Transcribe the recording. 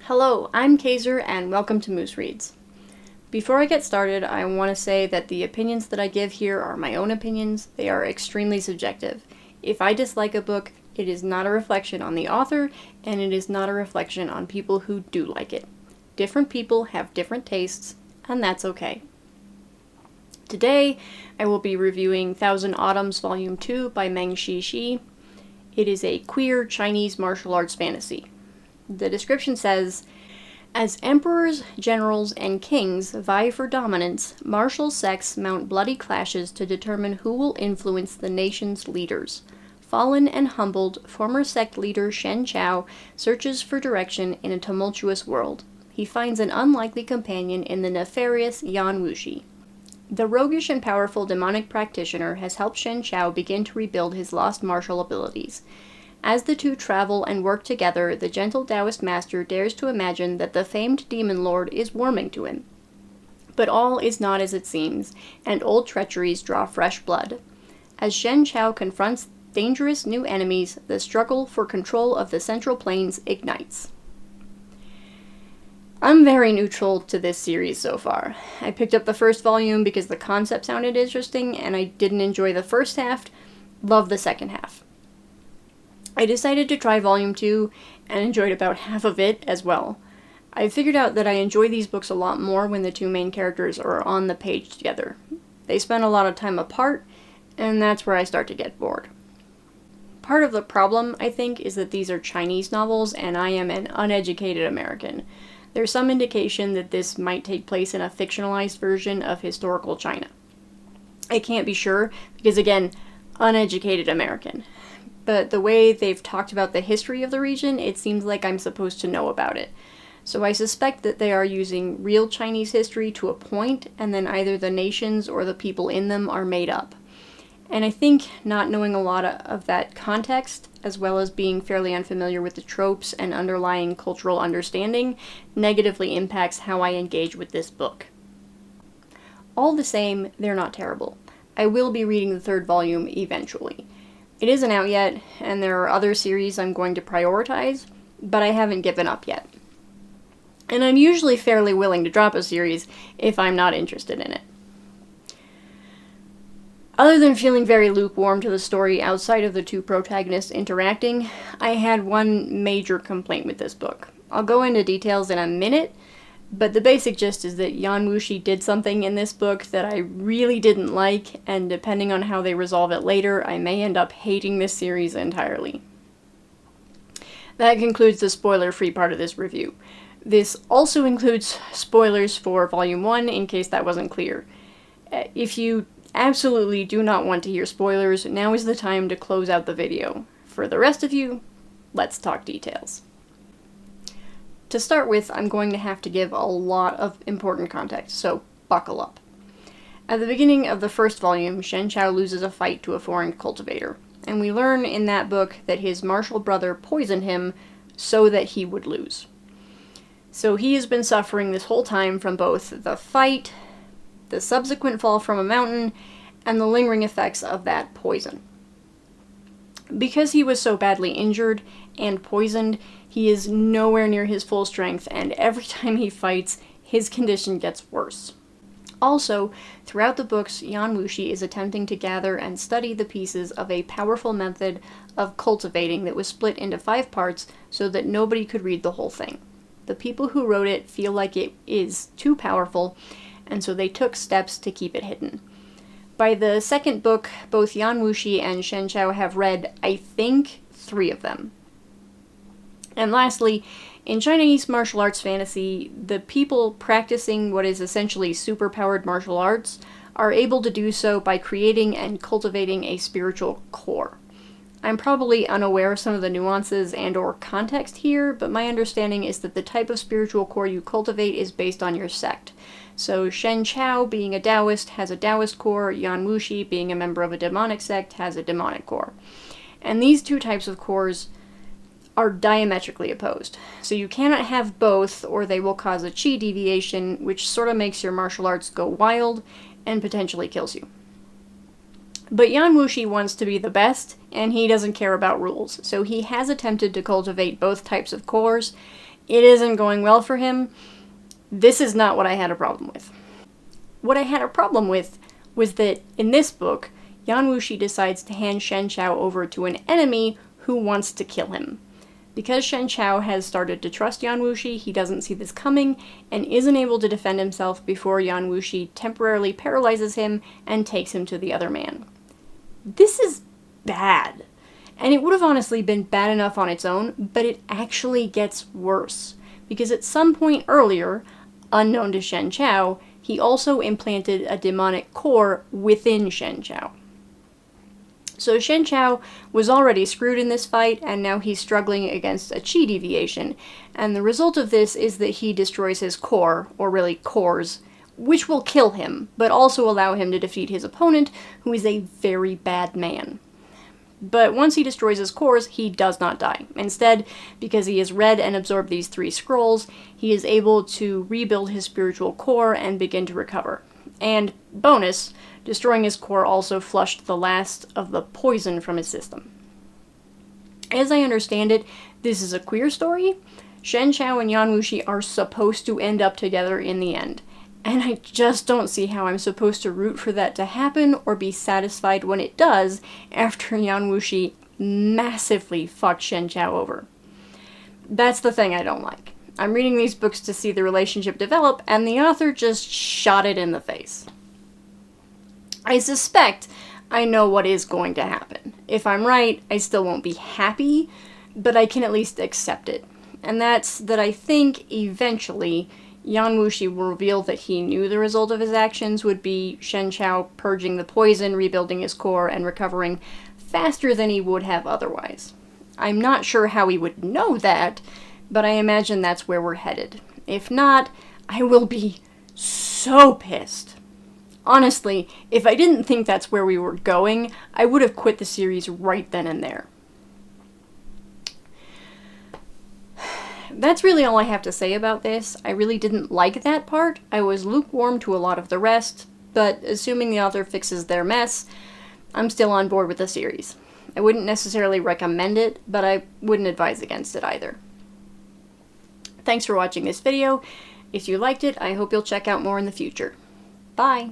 Hello, I'm Kaiser and welcome to Moose Reads. Before I get started, I want to say that the opinions that I give here are my own opinions. They are extremely subjective. If I dislike a book, it is not a reflection on the author, and it is not a reflection on people who do like it. Different people have different tastes, and that's okay. Today, I will be reviewing Thousand Autumns Volume 2 by Meng. It is a queer Chinese martial arts fantasy. The description says, as emperors, generals, and kings vie for dominance, martial sects mount bloody clashes to determine who will influence the nation's leaders. Fallen and humbled, former sect leader Shen Chao searches for direction in a tumultuous world. He finds an unlikely companion in the nefarious Yan Wuxi. The roguish and powerful demonic practitioner has helped Shen Chao begin to rebuild his lost martial abilities. As the two travel and work together, the gentle Taoist master dares to imagine that the famed demon lord is warming to him. But all is not as it seems, and old treacheries draw fresh blood. As Shen Chao confronts dangerous new enemies, the struggle for control of the Central Plains ignites. I'm very neutral to this series so far. I picked up the first volume because the concept sounded interesting, and I didn't enjoy the first half, loved the second half. I decided to try Volume 2 and enjoyed about half of it as well. I figured out that I enjoy these books a lot more when the two main characters are on the page together. They spend a lot of time apart, and that's where I start to get bored. Part of the problem, I think, is that these are Chinese novels and I am an uneducated American. There's some indication that this might take place in a fictionalized version of historical China. I can't be sure because, again, uneducated American. But the way they've talked about the history of the region, it seems like I'm supposed to know about it. So I suspect that they are using real Chinese history to a point, and then either the nations or the people in them are made up. And I think not knowing a lot of that context, as well as being fairly unfamiliar with the tropes and underlying cultural understanding, negatively impacts how I engage with this book. All the same, they're not terrible. I will be reading the third volume eventually. It isn't out yet, and there are other series I'm going to prioritize, but I haven't given up yet. And I'm usually fairly willing to drop a series if I'm not interested in it. Other than feeling very lukewarm to the story outside of the two protagonists interacting, I had one major complaint with this book. I'll go into details in a minute, but the basic gist is that Yan Wuxi did something in this book that I really didn't like, and depending on how they resolve it later, I may end up hating this series entirely. That concludes the spoiler-free part of this review. This also includes spoilers for Volume 1, in case that wasn't clear. If you absolutely do not want to hear spoilers, now is the time to close out the video. For the rest of you, let's talk details. To start with, I'm going to have to give a lot of important context, so buckle up. At the beginning of the first volume, Shen Chao loses a fight to a foreign cultivator, and we learn in that book that his martial brother poisoned him so that he would lose. So he has been suffering this whole time from both the fight, the subsequent fall from a mountain, and the lingering effects of that poison. Because he was so badly injured and poisoned, he is nowhere near his full strength, and every time he fights, his condition gets worse. Also, throughout the books, Yan Wuxi is attempting to gather and study the pieces of a powerful method of cultivating that was split into 5 parts so that nobody could read the whole thing. The people who wrote it feel like it is too powerful, and so they took steps to keep it hidden. By the second book, both Yan Wuxi and Shen Chao have read, I think, 3 of them. And lastly, in Chinese martial arts fantasy, the people practicing what is essentially superpowered martial arts are able to do so by creating and cultivating a spiritual core. I'm probably unaware of some of the nuances and/or context here, but my understanding is that the type of spiritual core you cultivate is based on your sect. So Shen Chao, being a Taoist, has a Taoist core. Yan Wuxi, being a member of a demonic sect, has a demonic core. And these two types of cores are diametrically opposed. So you cannot have both, or they will cause a chi deviation, which sort of makes your martial arts go wild and potentially kills you. But Yan Wuxi wants to be the best, and he doesn't care about rules, so he has attempted to cultivate both types of cores, It isn't going well for him. This is not what I had a problem with. What I had a problem with was that in this book, Yan Wuxi decides to hand Shen Chao over to an enemy who wants to kill him. Because Shen Chao has started to trust Yan Wuxi, he doesn't see this coming and isn't able to defend himself before Yan Wuxi temporarily paralyzes him and takes him to the other man. This is bad. And it would have honestly been bad enough on its own, but it actually gets worse. Because at some point earlier, unknown to Shen Chao, he also implanted a demonic core within Shen Chao. So Shen Chao was already screwed in this fight, and now he's struggling against a chi deviation, and the result of this is that he destroys his core, or really cores, which will kill him, but also allow him to defeat his opponent, who is a very bad man. But once he destroys his cores, he does not die. Instead, because he has read and absorbed these 3 scrolls, he is able to rebuild his spiritual core and begin to recover. And, bonus, destroying his core also flushed the last of the poison from his system. As I understand it, this is a queer story. Shen Chao and Yan Wuxi are supposed to end up together in the end. And I just don't see how I'm supposed to root for that to happen or be satisfied when it does after Yan Wuxi massively fucked Shen Chao over. That's the thing I don't like. I'm reading these books to see the relationship develop, and the author just shot it in the face. I suspect I know what is going to happen. If I'm right, I still won't be happy, but I can at least accept it. And that's that I think, eventually, Yan Wuxi will reveal that he knew the result of his actions would be Shen Chao purging the poison, rebuilding his core, and recovering faster than he would have otherwise. I'm not sure how he would know that, but I imagine that's where we're headed. If not, I will be so pissed. Honestly, if I didn't think that's where we were going, I would have quit the series right then and there. That's really all I have to say about this. I really didn't like that part. I was lukewarm to a lot of the rest, but assuming the author fixes their mess, I'm still on board with the series. I wouldn't necessarily recommend it, but I wouldn't advise against it either. Thanks for watching this video. If you liked it, I hope you'll check out more in the future. Bye!